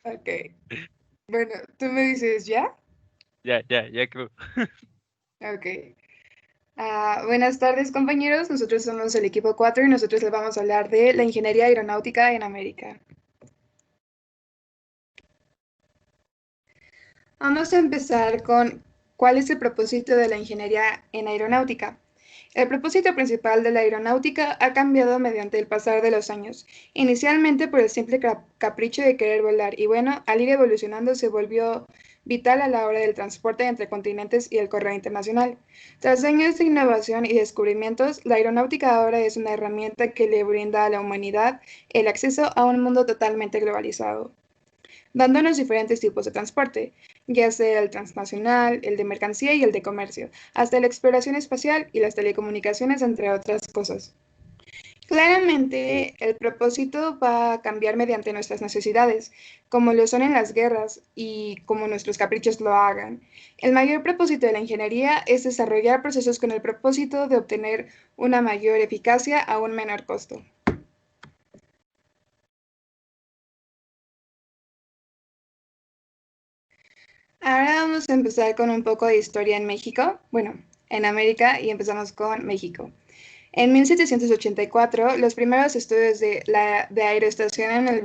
Ok. Bueno, tú me dices ya. Ya creo. Ok. Buenas tardes, compañeros. Nosotros somos el equipo 4 y nosotros les vamos a hablar de la ingeniería aeronáutica en América. Vamos a empezar con cuál es el propósito de la ingeniería en aeronáutica. El propósito principal de la aeronáutica ha cambiado mediante el pasar de los años, inicialmente por el simple capricho de querer volar y bueno, al ir evolucionando se volvió vital a la hora del transporte entre continentes y el correo internacional. Tras años de innovación y descubrimientos, la aeronáutica ahora es una herramienta que le brinda a la humanidad el acceso a un mundo totalmente globalizado, dándonos diferentes tipos de transporte, ya sea el transnacional, el de mercancía y el de comercio, hasta la exploración espacial y las telecomunicaciones, entre otras cosas. Claramente, el propósito va a cambiar mediante nuestras necesidades, como lo son en las guerras y como nuestros caprichos lo hagan. El mayor propósito de la ingeniería es desarrollar procesos con el propósito de obtener una mayor eficacia a un menor costo. Ahora vamos a empezar con un poco de historia en México, bueno, en América, y empezamos con México. En 1784, los primeros estudios de aeroestación en el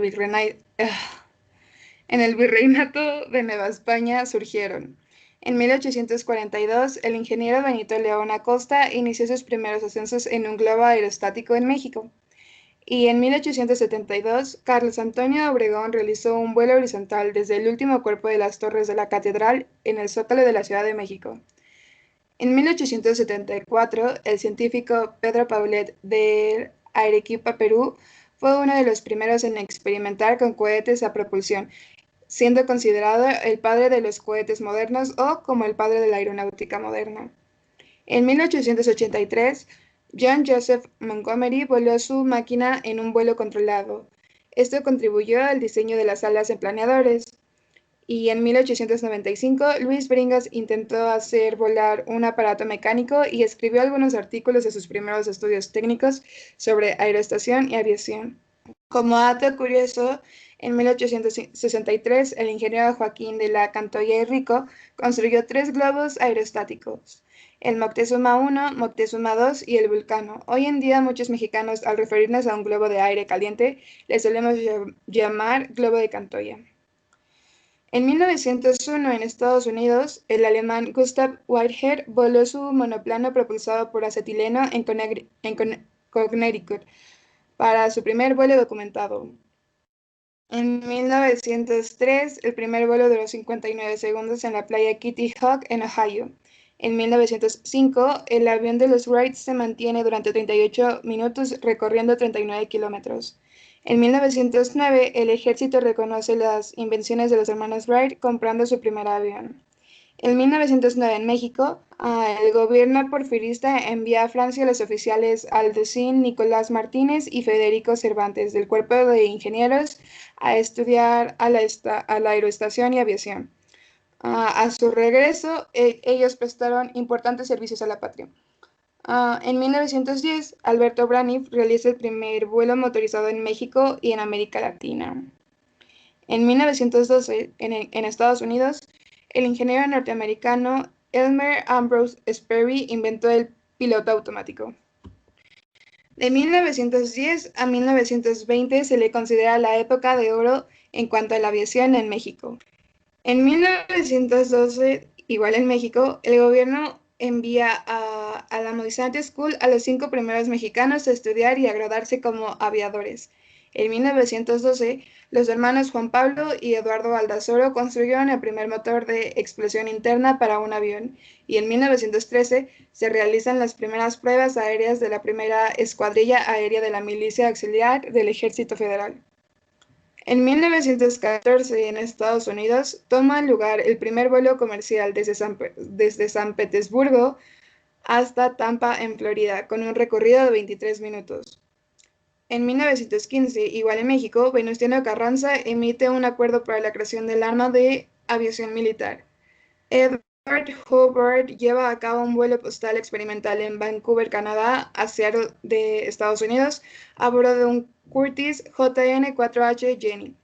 Virreinato de Nueva España surgieron. En 1842, el ingeniero Benito León Acosta inició sus primeros ascensos en un globo aerostático en México. Y en 1872, Carlos Antonio Obregón realizó un vuelo horizontal desde el último cuerpo de las torres de la catedral en el Zócalo de la Ciudad de México. En 1874, el científico Pedro Paulet de Arequipa, Perú, fue uno de los primeros en experimentar con cohetes a propulsión, siendo considerado el padre de los cohetes modernos o como el padre de la aeronáutica moderna. En 1883, John Joseph Montgomery voló su máquina en un vuelo controlado. Esto contribuyó al diseño de las alas en planeadores. Y en 1895, Luis Bringas intentó hacer volar un aparato mecánico y escribió algunos artículos de sus primeros estudios técnicos sobre aeroestación y aviación. Como dato curioso, en 1863, el ingeniero Joaquín de la Cantoya y Rico construyó tres globos aerostáticos, el Moctezuma I, Moctezuma II y el Vulcano. Hoy en día, muchos mexicanos, al referirnos a un globo de aire caliente, le solemos llamar globo de Cantoya. En 1901, en Estados Unidos, el alemán Gustav Whitehead voló su monoplano propulsado por acetileno Connecticut para su primer vuelo documentado. En 1903, el primer vuelo duró 59 segundos en la playa Kitty Hawk, en Ohio. En 1905, el avión de los Wright se mantiene durante 38 minutos recorriendo 39 kilómetros. En 1909, el ejército reconoce las invenciones de los hermanos Wright comprando su primer avión. En 1909, en México, el gobierno porfirista envía a Francia a los oficiales Aldecín, Nicolás Martínez y Federico Cervantes del Cuerpo de Ingenieros a estudiar a la aeroestación y aviación. A su regreso, ellos prestaron importantes servicios a la patria. En 1910, Alberto Braniff realiza el primer vuelo motorizado en México y en América Latina. En 1912, en Estados Unidos, el ingeniero norteamericano Elmer Ambrose Sperry inventó el piloto automático. De 1910 a 1920 se le considera la época de oro en cuanto a la aviación en México. En 1912, igual en México, el gobierno envía a la Moisant School a los 5 primeros mexicanos a estudiar y a graduarse como aviadores. En 1912, los hermanos Juan Pablo y Eduardo Aldazoro construyeron el primer motor de explosión interna para un avión, y en 1913 se realizan las primeras pruebas aéreas de la primera escuadrilla aérea de la Milicia Auxiliar del Ejército Federal. En 1914, en Estados Unidos, toma lugar el primer vuelo comercial desde San Petersburgo hasta Tampa, en Florida, con un recorrido de 23 minutos. En 1915, igual en México, Venustiano Carranza emite un acuerdo para la creación del arma de aviación militar. Edward Hobart lleva a cabo un vuelo postal experimental en Vancouver, Canadá, a Seattle de Estados Unidos, a bordo de un Curtiss JN-4H Jenny.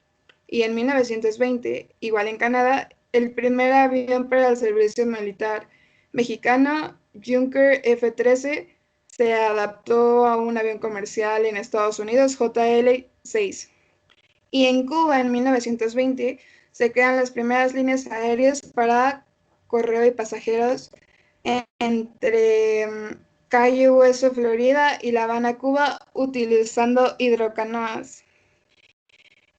Y en 1920, igual en Canadá, el primer avión para el servicio militar mexicano, Junker F-13, se adaptó a un avión comercial en Estados Unidos, JL-6. Y en Cuba, en 1920, se crean las primeras líneas aéreas para correo y pasajeros entre Cayo Hueso, Florida y La Habana, Cuba, utilizando hidrocanoas.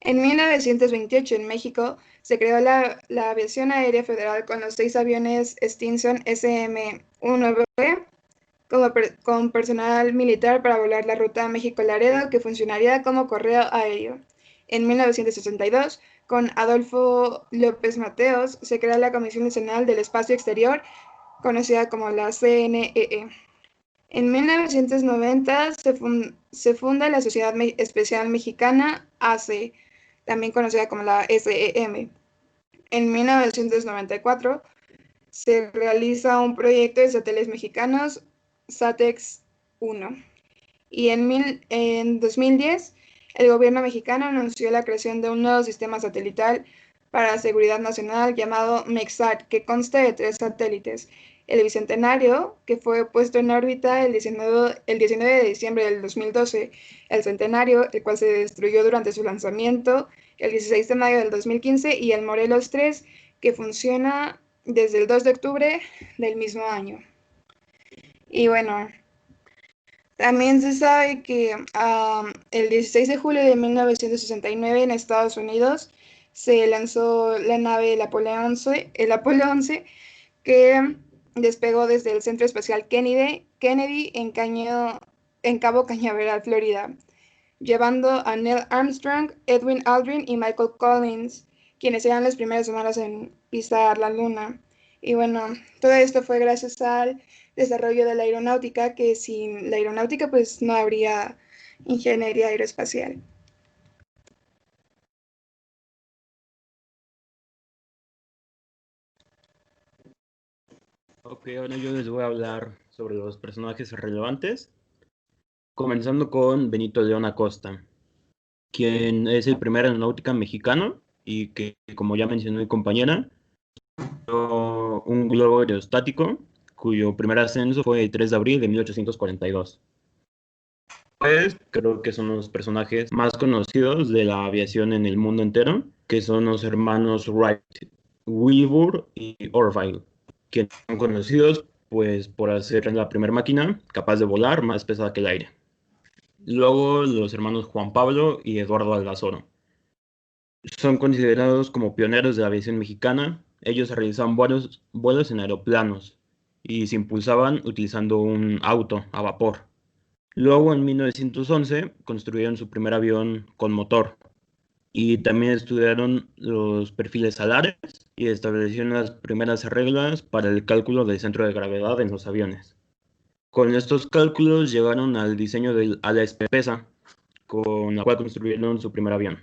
En 1928, en México, se creó la Aviación Aérea Federal con los 6 aviones Stinson SM-1B con personal militar para volar la ruta México-Laredo, que funcionaría como correo aéreo. En 1962, con Adolfo López Mateos, se crea la Comisión Nacional del Espacio Exterior, conocida como la CNEE. En 1990 se funda la Sociedad Especial Mexicana, AC, también conocida como la SEM. En 1994 se realiza un proyecto de satélites mexicanos, SATEX 1. Y en 2010, el gobierno mexicano anunció la creación de un nuevo sistema satelital para la seguridad nacional llamado MEXSAT, que consta de 3 satélites. El Bicentenario, que fue puesto en órbita el 19 de diciembre del 2012, el Centenario, el cual se destruyó durante su lanzamiento el 16 de mayo del 2015, y el Morelos 3, que funciona desde el 2 de octubre del mismo año. Y bueno, también se sabe que el 16 de julio de 1969 en Estados Unidos se lanzó la nave el Apolo 11, que despegó desde el Centro Espacial Kennedy en Cabo Cañaveral, Florida, llevando a Neil Armstrong, Edwin Aldrin y Michael Collins, quienes eran los primeros humanos en pisar la Luna. Y bueno, todo esto fue gracias al desarrollo de la aeronáutica, que sin la aeronáutica pues no habría ingeniería aeroespacial. Ok, ahora yo les voy a hablar sobre los personajes relevantes, comenzando con Benito León Acosta, quien es el primer aeronáutica mexicano y que, como ya mencionó mi compañera, un globo aerostático cuyo primer ascenso fue el 3 de abril de 1842. Pues creo que son los personajes más conocidos de la aviación en el mundo entero, que son los hermanos Wright, Wilbur y Orville, que son conocidos pues por hacer la primera máquina capaz de volar más pesada que el aire. Luego los hermanos Juan Pablo y Eduardo Aldazoro. Son considerados como pioneros de la aviación mexicana. Ellos realizaban vuelos en aeroplanos y se impulsaban utilizando un auto a vapor. Luego, en 1911, construyeron su primer avión con motor y también estudiaron los perfiles alares y establecieron las primeras reglas para el cálculo del centro de gravedad en los aviones. Con estos cálculos llegaron al diseño del ala espesa, con la cual construyeron su primer avión.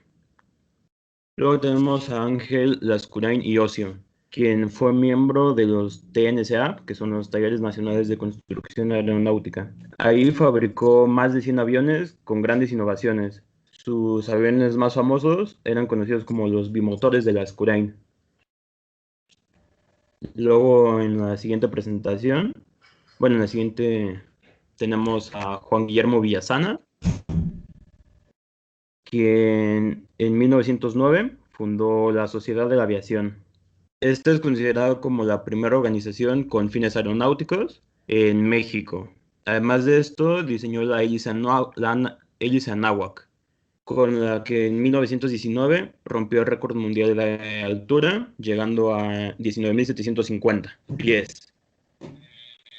Luego tenemos a Ángel Lascurain y Ocio, quien fue miembro de los TNCA, que son los Talleres Nacionales de Construcción Aeronáutica. Ahí fabricó más de 100 aviones con grandes innovaciones. Sus aviones más famosos eran conocidos como los bimotores de Lascurain. Luego en la siguiente presentación, en la siguiente tenemos a Juan Guillermo Villasana, quien en 1909 fundó la Sociedad de la Aviación. Esta es considerada como la primera organización con fines aeronáuticos en México. Además de esto, diseñó la hélice Anáhuac, con la que en 1919 rompió el récord mundial de altura, llegando a 19.750 pies.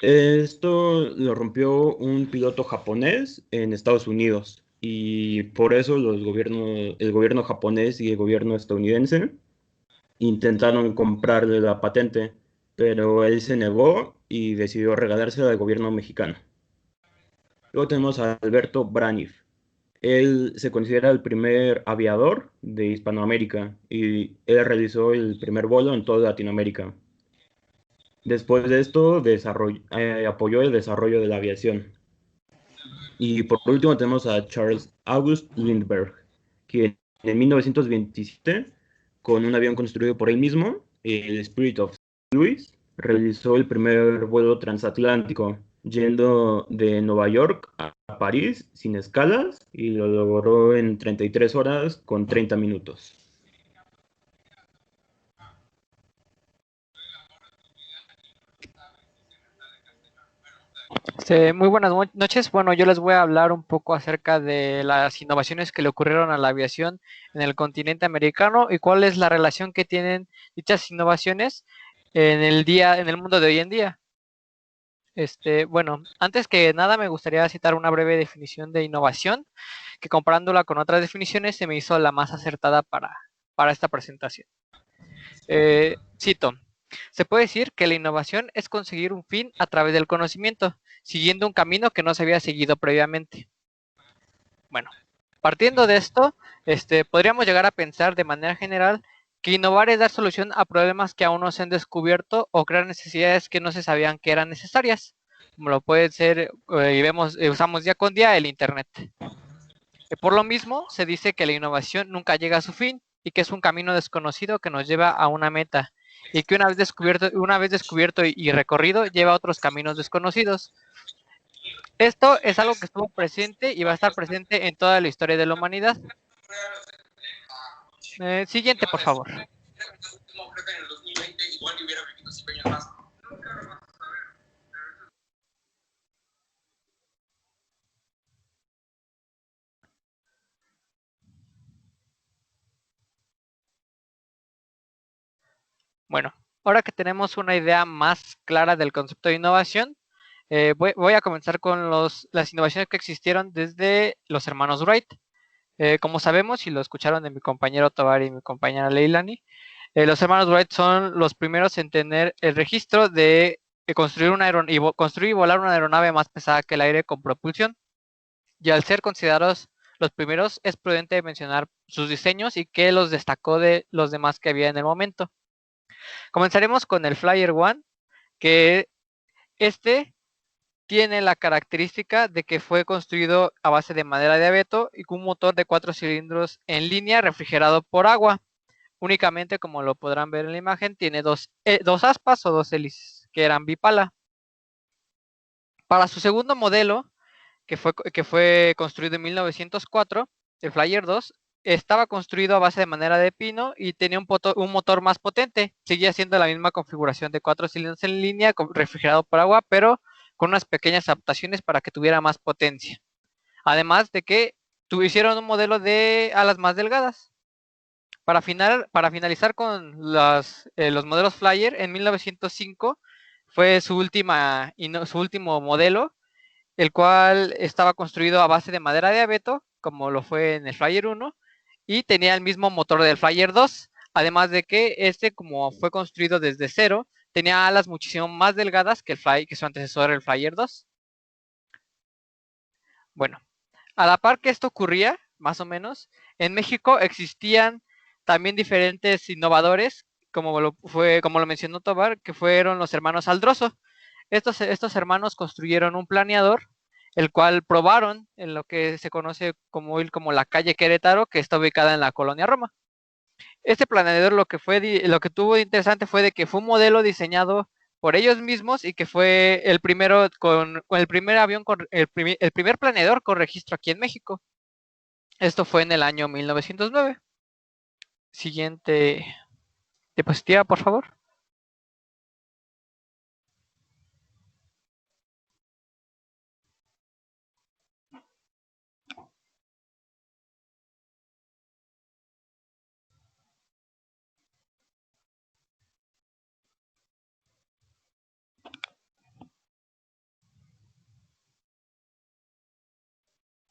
Esto lo rompió un piloto japonés en Estados Unidos y por eso el gobierno japonés y el gobierno estadounidense intentaron comprarle la patente, pero él se negó y decidió regalársela al gobierno mexicano. Luego tenemos a Alberto Braniff. Él se considera el primer aviador de Hispanoamérica y él realizó el primer vuelo en toda Latinoamérica. Después de esto, apoyó el desarrollo de la aviación. Y por último tenemos a Charles August Lindbergh, quien en 1927, con un avión construido por él mismo, el Spirit of Louis, realizó el primer vuelo transatlántico, yendo de Nueva York a París sin escalas, y lo logró en 33 horas con 30 minutos. Muy buenas noches. Bueno, yo les voy a hablar un poco acerca de las innovaciones que le ocurrieron a la aviación en el continente americano y cuál es la relación que tienen dichas innovaciones en el mundo de hoy en día. Bueno, antes que nada me gustaría citar una breve definición de innovación que comparándola con otras definiciones se me hizo la más acertada para esta presentación. Cito, se puede decir que la innovación es conseguir un fin a través del conocimiento, siguiendo un camino que no se había seguido previamente. Bueno, partiendo de esto, podríamos llegar a pensar de manera general que innovar es dar solución a problemas que aún no se han descubierto o crear necesidades que no se sabían que eran necesarias, como lo puede ser, usamos día con día el Internet. Por lo mismo, se dice que la innovación nunca llega a su fin y que es un camino desconocido que nos lleva a una meta y que una vez descubierto y recorrido lleva a otros caminos desconocidos. Esto es algo que estuvo presente y va a estar presente en toda la historia de la humanidad. Siguiente, por favor. Bueno, ahora que tenemos una idea más clara del concepto de innovación, voy a comenzar con las innovaciones que existieron desde los hermanos Wright. Como sabemos, y lo escucharon de mi compañero Tovar y mi compañera Leilani, los hermanos Wright son los primeros en tener el registro de construir y volar una aeronave más pesada que el aire con propulsión. Y al ser considerados los primeros, es prudente mencionar sus diseños y qué los destacó de los demás que había en el momento. Comenzaremos con el Flyer One, que tiene la característica de que fue construido a base de madera de abeto y con un motor de 4 cilindros en línea refrigerado por agua. Únicamente, como lo podrán ver en la imagen, tiene dos aspas o dos hélices, que eran bipala. Para su segundo modelo, que fue construido en 1904, el Flyer 2, estaba construido a base de madera de pino y tenía un motor más potente. Seguía siendo la misma configuración de 4 cilindros en línea, refrigerado por agua, pero con unas pequeñas adaptaciones para que tuviera más potencia. Además de que hicieron un modelo de alas más delgadas. Para finalizar con los modelos Flyer, en 1905 fue su último modelo, el cual estaba construido a base de madera de abeto, como lo fue en el Flyer 1, y tenía el mismo motor del Flyer 2, además de que como fue construido desde cero, tenía alas muchísimo más delgadas que su antecesor, el Flyer 2. Bueno, a la par que esto ocurría, más o menos, en México existían también diferentes innovadores, como lo mencionó Tobar, que fueron los hermanos Aldroso. Estos hermanos construyeron un planeador, el cual probaron en lo que se conoce como la calle Querétaro, que está ubicada en la colonia Roma. Este planeador lo que tuvo de interesante fue de que fue un modelo diseñado por ellos mismos y que fue el primer avión el primer planeador con registro aquí en México. Esto fue en el año 1909. Siguiente diapositiva, por favor.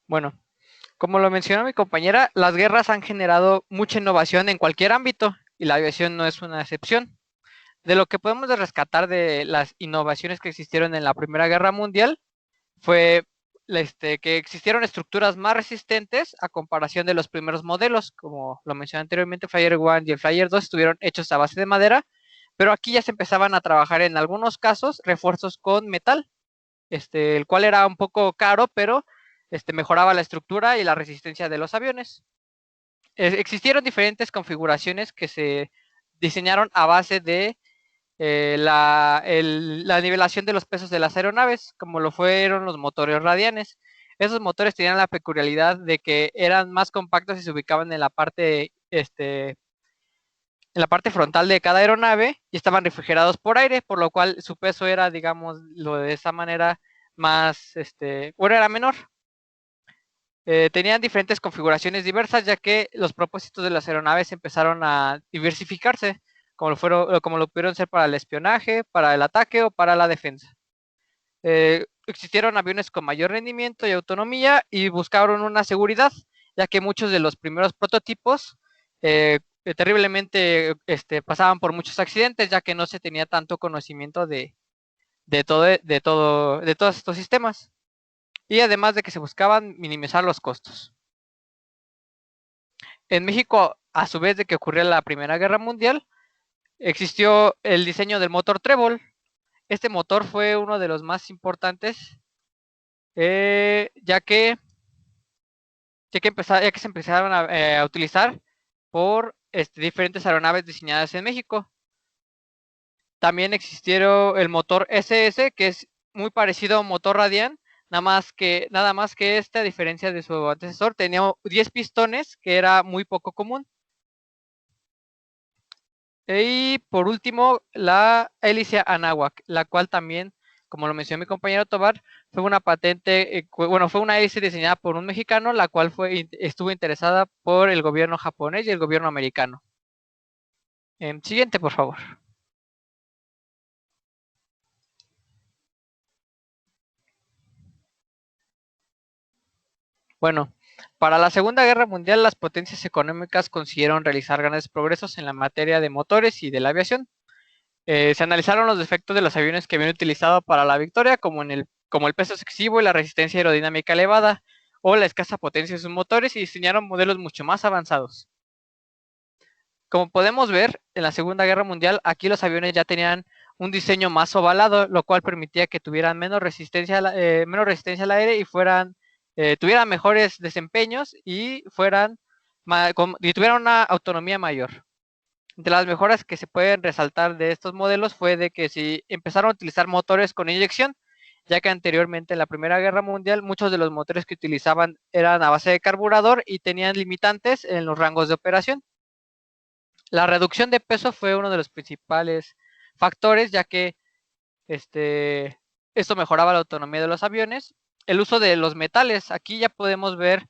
Bueno, como lo mencionó mi compañera, las guerras han generado mucha innovación en cualquier ámbito y la aviación no es una excepción. De lo que podemos rescatar de las innovaciones que existieron en la Primera Guerra Mundial fue que existieron estructuras más resistentes a comparación de los primeros modelos. Como lo mencioné anteriormente, Flyer 1 y el Flyer 2 estuvieron hechos a base de madera, pero aquí ya se empezaban a trabajar en algunos casos refuerzos con metal, el cual era un poco caro, pero mejoraba la estructura y la resistencia de los aviones. existieron diferentes configuraciones que se diseñaron a base de la nivelación de los pesos de las aeronaves, como lo fueron los motores radianes. Esos motores tenían la peculiaridad de que eran más compactos y se ubicaban en la parte frontal de cada aeronave y estaban refrigerados por aire, por lo cual su peso era, digamos, lo de esa manera más, bueno, era menor. Tenían diferentes configuraciones diversas, ya que los propósitos de las aeronaves empezaron a diversificarse, como lo pudieron ser para el espionaje, para el ataque o para la defensa. Existieron aviones con mayor rendimiento y autonomía y buscaron una seguridad, ya que muchos de los primeros prototipos terriblemente pasaban por muchos accidentes, ya que no se tenía tanto conocimiento de todos estos sistemas. Y además de que se buscaban minimizar los costos. En México, a su vez de que ocurrió la Primera Guerra Mundial, existió el diseño del motor Trébol. Este motor fue uno de los más importantes, ya que se empezaron a utilizar por diferentes aeronaves diseñadas en México. También existieron el motor SS, que es muy parecido a un motor Radian, nada más que a diferencia de su antecesor, tenía 10 pistones, que era muy poco común. Y por último, la hélice Anáhuac, la cual también, como lo mencionó mi compañero Tobar, fue una patente, fue una hélice diseñada por un mexicano, la cual estuvo interesada por el gobierno japonés y el gobierno americano. Siguiente, por favor. Bueno, para la Segunda Guerra Mundial, las potencias económicas consiguieron realizar grandes progresos en la materia de motores y de la aviación. Se analizaron los defectos de los aviones que habían utilizado para la victoria, como el peso excesivo y la resistencia aerodinámica elevada, o la escasa potencia de sus motores, y diseñaron modelos mucho más avanzados. Como podemos ver, en la Segunda Guerra Mundial, aquí los aviones ya tenían un diseño más ovalado, lo cual permitía que tuvieran menos resistencia al aire y tuvieran mejores desempeños y tuvieran una autonomía mayor. De las mejoras que se pueden resaltar de estos modelos fue de que si empezaron a utilizar motores con inyección, ya que anteriormente en la Primera Guerra Mundial muchos de los motores que utilizaban eran a base de carburador y tenían limitantes en los rangos de operación. La reducción de peso fue uno de los principales factores, ya que esto mejoraba la autonomía de los aviones. El uso de los metales, aquí ya podemos ver,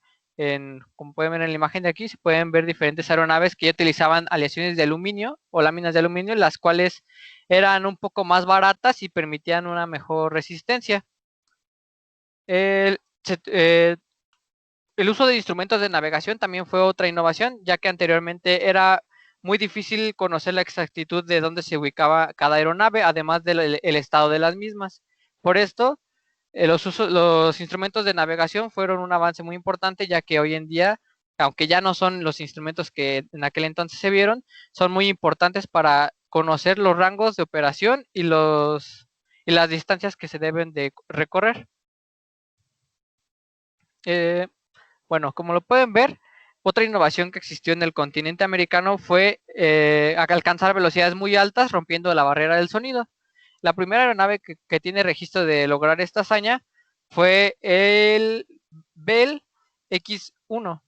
como pueden ver en la imagen de aquí, se pueden ver diferentes aeronaves que ya utilizaban aleaciones de aluminio o láminas de aluminio, las cuales eran un poco más baratas y permitían una mejor resistencia. El uso de instrumentos de navegación también fue otra innovación, ya que anteriormente era muy difícil conocer la exactitud de dónde se ubicaba cada aeronave, además del estado de las mismas. Por esto, los instrumentos de navegación fueron un avance muy importante, ya que hoy en día, aunque ya no son los instrumentos que en aquel entonces se vieron, son muy importantes para conocer los rangos de operación y las distancias que se deben de recorrer. Bueno, como lo pueden ver, otra innovación que existió en el continente americano fue alcanzar velocidades muy altas, rompiendo la barrera del sonido. La primera aeronave que tiene registro de lograr esta hazaña fue el Bell X-1,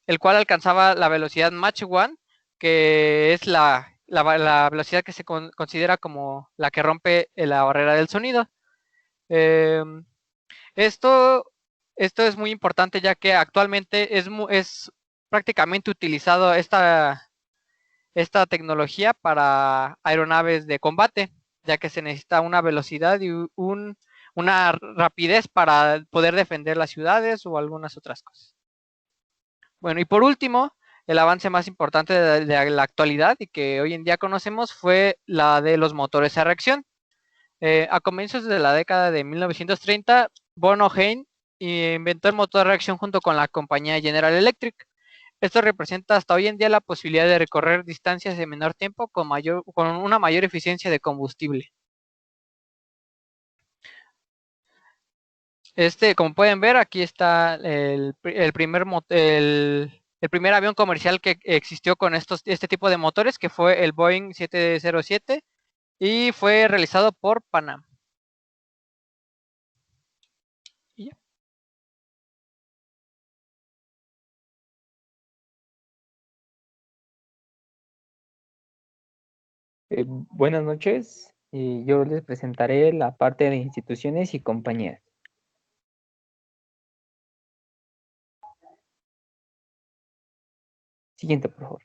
el cual alcanzaba la velocidad Mach 1, que es la velocidad que se considera como la que rompe la barrera del sonido. Esto es muy importante, ya que actualmente es prácticamente utilizado esta tecnología para aeronaves de combate, ya que se necesita una velocidad y una rapidez para poder defender las ciudades o algunas otras cosas. Bueno, y por último, el avance más importante de la actualidad y que hoy en día conocemos fue la de los motores a reacción. A comienzos de la década de 1930, von Ohain inventó el motor de reacción junto con la compañía General Electric. Esto representa hasta hoy en día la posibilidad de recorrer distancias en menor tiempo con una mayor eficiencia de combustible. Como pueden ver, aquí está el primer el primer avión comercial que existió con este tipo de motores, que fue el Boeing 707, y fue realizado por Panam. Y ya. Buenas noches, y yo les presentaré la parte de instituciones y compañías. Siguiente, por favor.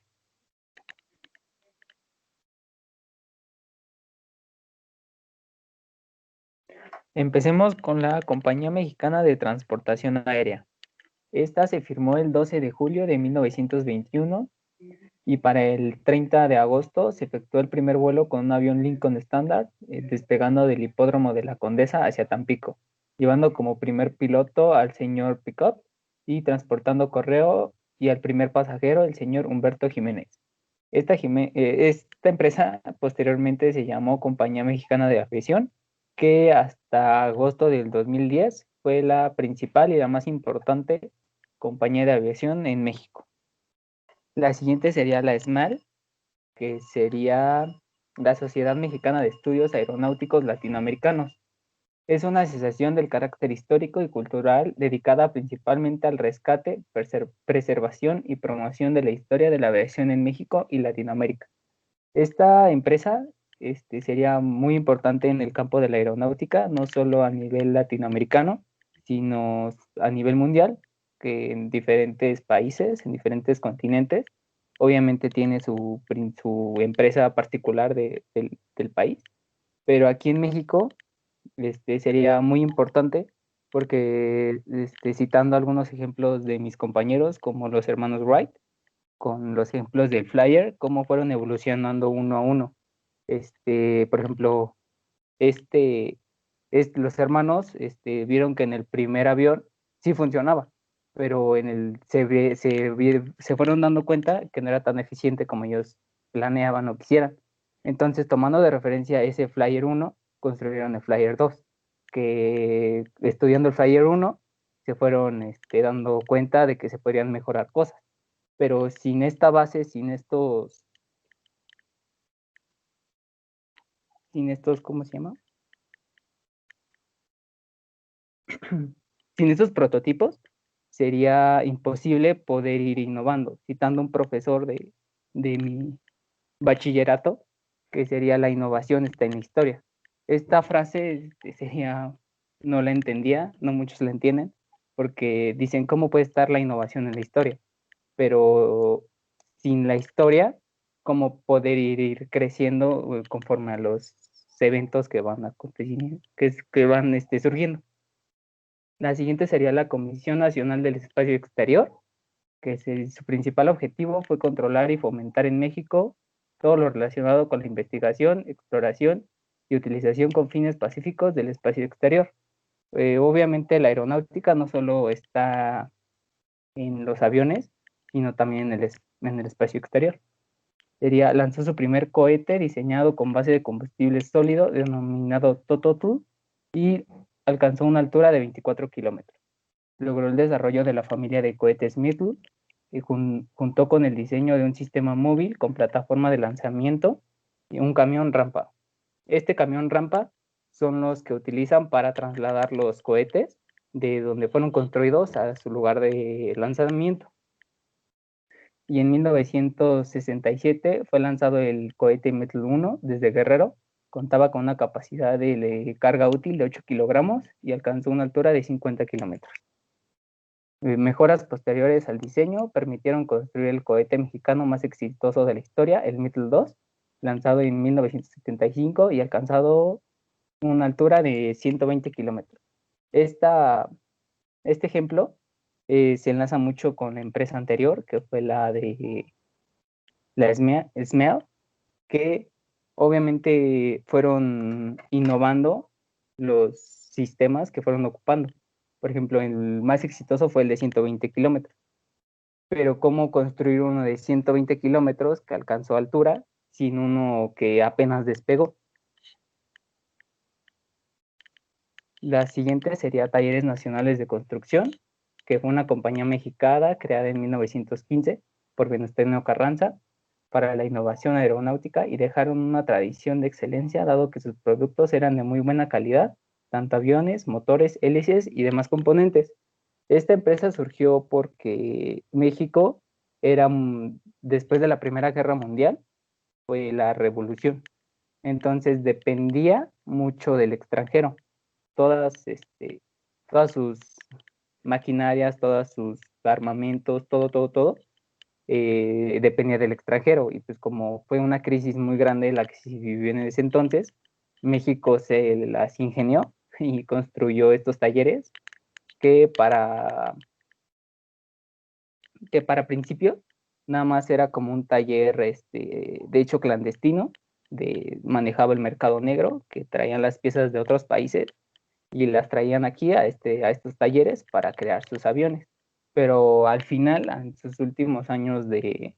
Empecemos con la Compañía Mexicana de Transportación Aérea. Esta se firmó el 12 de julio de 1921 y para el 30 de agosto se efectuó el primer vuelo con un avión Lincoln Standard, despegando del hipódromo de la Condesa hacia Tampico, llevando como primer piloto al señor Pickup y transportando correo y al primer pasajero, el señor Humberto Jiménez. Esta empresa posteriormente se llamó Compañía Mexicana de Aviación, que hasta agosto del 2010 fue la principal y la más importante compañía de aviación en México. La siguiente sería la SMAL, que sería la Sociedad Mexicana de Estudios Aeronáuticos Latinoamericanos. Es una asociación del carácter histórico y cultural dedicada principalmente al rescate, preservación y promoción de la historia de la aviación en México y Latinoamérica. Esta empresa sería muy importante en el campo de la aeronáutica, no solo a nivel latinoamericano, sino a nivel mundial, que en diferentes países, en diferentes continentes, obviamente tiene su empresa particular del país, pero aquí en México sería muy importante porque, citando algunos ejemplos de mis compañeros, como los hermanos Wright, con los ejemplos del Flyer, cómo fueron evolucionando uno a uno. Por ejemplo, los hermanos vieron que en el primer avión sí funcionaba, pero se fueron dando cuenta que no era tan eficiente como ellos planeaban o quisieran. Entonces, tomando de referencia ese Flyer 1, construyeron el Flyer 2, que estudiando el Flyer 1 se fueron dando cuenta de que se podrían mejorar cosas. Pero sin esta base, sin estos, ¿cómo se llama? Sin estos prototipos, sería imposible poder ir innovando. Citando un profesor de mi bachillerato, que sería: la innovación está en la historia. Esta frase no la entendía, no muchos la entienden, porque dicen, ¿cómo puede estar la innovación en la historia? Pero sin la historia, ¿cómo poder ir creciendo conforme a los eventos que van aconteciendo, que van surgiendo? La siguiente sería la Comisión Nacional del Espacio Exterior, que su principal objetivo fue controlar y fomentar en México todo lo relacionado con la investigación, exploración y utilización con fines pacíficos del espacio exterior. Obviamente la aeronáutica no solo está en los aviones, sino también en el espacio exterior. Lanzó su primer cohete diseñado con base de combustible sólido denominado Tototl y alcanzó una altura de 24 kilómetros. Logró el desarrollo de la familia de cohetes Mittel y juntó con el diseño de un sistema móvil con plataforma de lanzamiento y un camión rampa. Este camión rampa son los que utilizan para trasladar los cohetes de donde fueron construidos a su lugar de lanzamiento. Y en 1967 fue lanzado el cohete Metal 1 desde Guerrero. Contaba con una capacidad de carga útil de 8 kilogramos y alcanzó una altura de 50 kilómetros. Mejoras posteriores al diseño permitieron construir el cohete mexicano más exitoso de la historia, el Metal 2, lanzado en 1975 y alcanzado una altura de 120 kilómetros. Este ejemplo se enlaza mucho con la empresa anterior, que fue la de la SMEL, que obviamente fueron innovando los sistemas que fueron ocupando. Por ejemplo, el más exitoso fue el de 120 kilómetros. Pero ¿cómo construir uno de 120 kilómetros que alcanzó altura sin uno que apenas despegó? La siguiente sería Talleres Nacionales de Construcción, que fue una compañía mexicana creada en 1915 por Venustiano Carranza para la innovación aeronáutica y dejaron una tradición de excelencia dado que sus productos eran de muy buena calidad, tanto aviones, motores, hélices y demás componentes. Esta empresa surgió porque México era, después de la Primera Guerra Mundial, fue la revolución. Entonces dependía mucho del extranjero. Todas sus maquinarias, todos sus armamentos, todo, dependía del extranjero. Y pues como fue una crisis muy grande la que se vivió en ese entonces, México se las ingenió y construyó estos talleres que para principio nada más era como un taller, de hecho clandestino, manejaba el mercado negro, que traían las piezas de otros países y las traían aquí a estos talleres para crear sus aviones. Pero al final, en sus últimos años de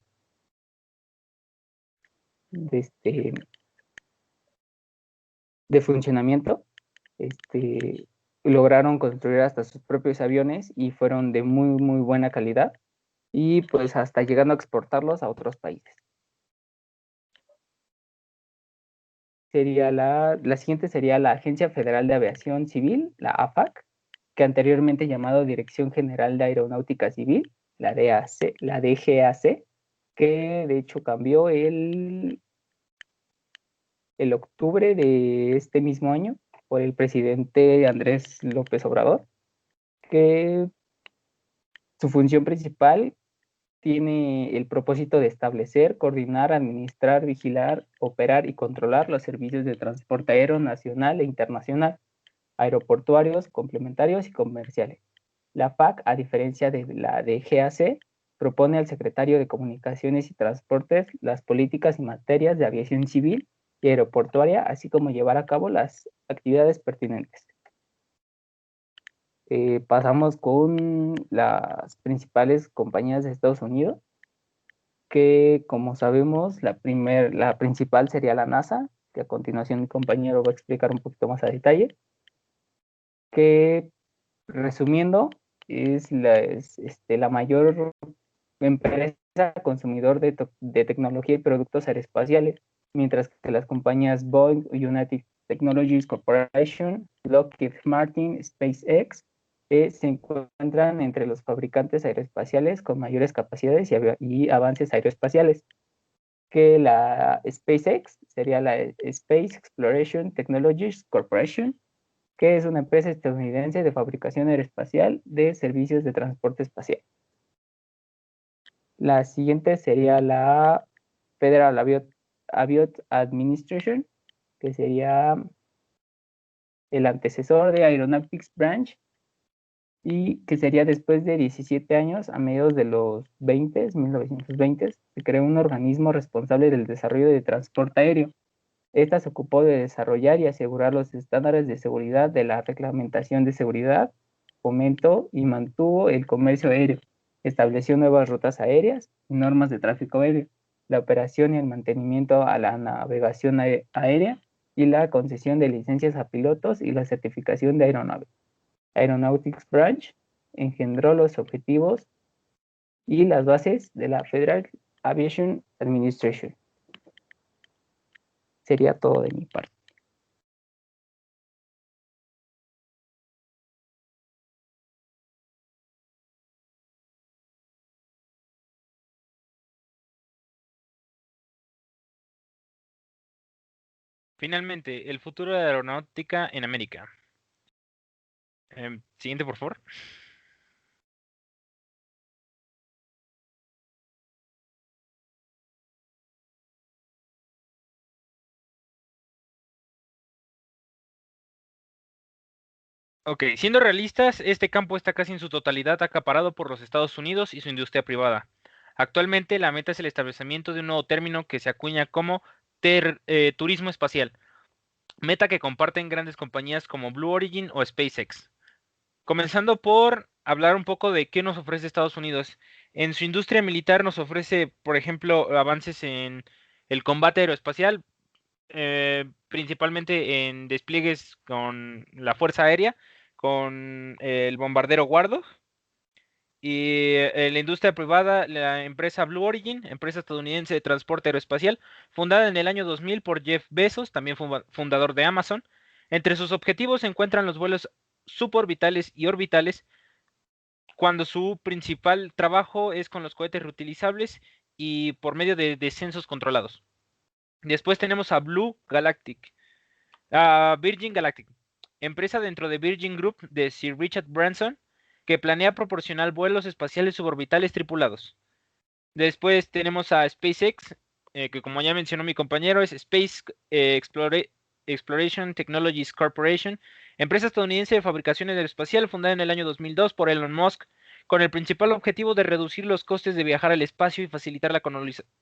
funcionamiento, lograron construir hasta sus propios aviones y fueron de muy, muy buena calidad y pues hasta llegando a exportarlos a otros países. La siguiente sería la Agencia Federal de Aviación Civil, la AFAC, que anteriormente llamado Dirección General de Aeronáutica Civil, la DGAC, que de hecho cambió el octubre de este mismo año por el presidente Andrés López Obrador, que su función principal tiene el propósito de establecer, coordinar, administrar, vigilar, operar y controlar los servicios de transporte aéreo nacional e internacional, aeroportuarios, complementarios y comerciales. La FAC, a diferencia de la DGAC, propone al Secretario de Comunicaciones y Transportes las políticas y materias de aviación civil y aeroportuaria, así como llevar a cabo las actividades pertinentes. Pasamos con las principales compañías de Estados Unidos, que como sabemos, la principal sería la NASA, que a continuación mi compañero va a explicar un poquito más a detalle, que resumiendo es la mayor empresa consumidor de tecnología y productos aeroespaciales, mientras que las compañías Boeing, United Technologies Corporation, Lockheed Martin, SpaceX se encuentran entre los fabricantes aeroespaciales con mayores capacidades y avances aeroespaciales, que la SpaceX sería la Space Exploration Technologies Corporation, que es una empresa estadounidense de fabricación aeroespacial de servicios de transporte espacial. La siguiente sería la Federal Aviation Administration, que sería el antecesor de Aeronautics Branch y que sería después de 17 años, a mediados de los 1920, se creó un organismo responsable del desarrollo de transporte aéreo. Esta se ocupó de desarrollar y asegurar los estándares de seguridad de la reglamentación de seguridad, fomentó y mantuvo el comercio aéreo, estableció nuevas rutas aéreas y normas de tráfico aéreo, la operación y el mantenimiento a la navegación aérea y la concesión de licencias a pilotos y la certificación de aeronaves. Aeronautics Branch engendró los objetivos y las bases de la Federal Aviation Administration. Sería todo de mi parte. Finalmente, el futuro de la aeronáutica en América. Siguiente, por favor. Ok, siendo realistas, este campo está casi en su totalidad acaparado por los Estados Unidos y su industria privada. Actualmente, la meta es el establecimiento de un nuevo término que se acuña como turismo espacial, meta que comparten grandes compañías como Blue Origin o SpaceX. Comenzando por hablar un poco de qué nos ofrece Estados Unidos. En su industria militar nos ofrece, por ejemplo, avances en el combate aeroespacial, principalmente en despliegues con la Fuerza Aérea, con el bombardero Warthog. Y en la industria privada, la empresa Blue Origin, empresa estadounidense de transporte aeroespacial, fundada en el año 2000 por Jeff Bezos, también fundador de Amazon. Entre sus objetivos se encuentran los vuelos suborbitales y orbitales, cuando su principal trabajo es con los cohetes reutilizables y por medio de descensos controlados. Después tenemos a Virgin Galactic, empresa dentro de Virgin Group de Sir Richard Branson, que planea proporcionar vuelos espaciales suborbitales tripulados. Después tenemos a SpaceX, que como ya mencionó mi compañero, es Space Exploration Technologies Corporation, empresa estadounidense de fabricación aeroespacial fundada en el año 2002 por Elon Musk, con el principal objetivo de reducir los costes de viajar al espacio y facilitar la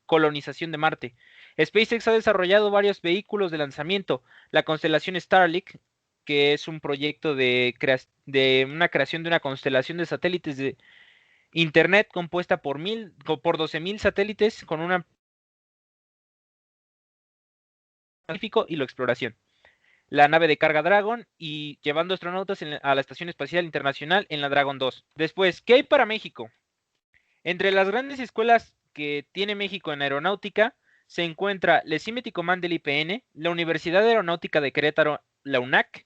colonización de Marte. SpaceX ha desarrollado varios vehículos de lanzamiento, la constelación Starlink, que es un proyecto de una creación de una constelación de satélites de Internet compuesta por 12.000 satélites con una y la exploración. La nave de carga Dragon y llevando astronautas a la Estación Espacial Internacional en la Dragon 2. Después, ¿qué hay para México? Entre las grandes escuelas que tiene México en aeronáutica se encuentra el CIMET y Command del IPN, la Universidad Aeronáutica de Querétaro, la UNAC,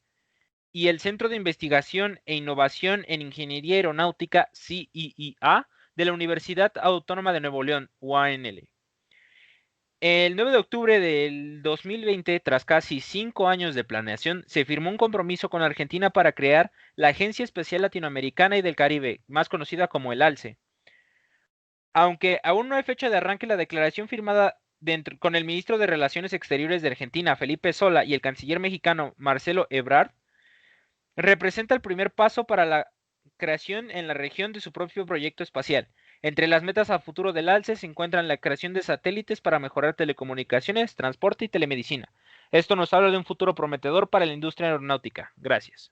y el Centro de Investigación e Innovación en Ingeniería Aeronáutica, CIIA, de la Universidad Autónoma de Nuevo León, UANL. El 9 de octubre del 2020, tras casi 5 años de planeación, se firmó un compromiso con Argentina para crear la Agencia Espacial Latinoamericana y del Caribe, más conocida como el ALCE. Aunque aún no hay fecha de arranque, la declaración firmada con el ministro de Relaciones Exteriores de Argentina, Felipe Solá, y el canciller mexicano, Marcelo Ebrard, representa el primer paso para la creación en la región de su propio proyecto espacial. Entre las metas a futuro del ALCE se encuentran la creación de satélites para mejorar telecomunicaciones, transporte y telemedicina. Esto nos habla de un futuro prometedor para la industria aeronáutica. Gracias.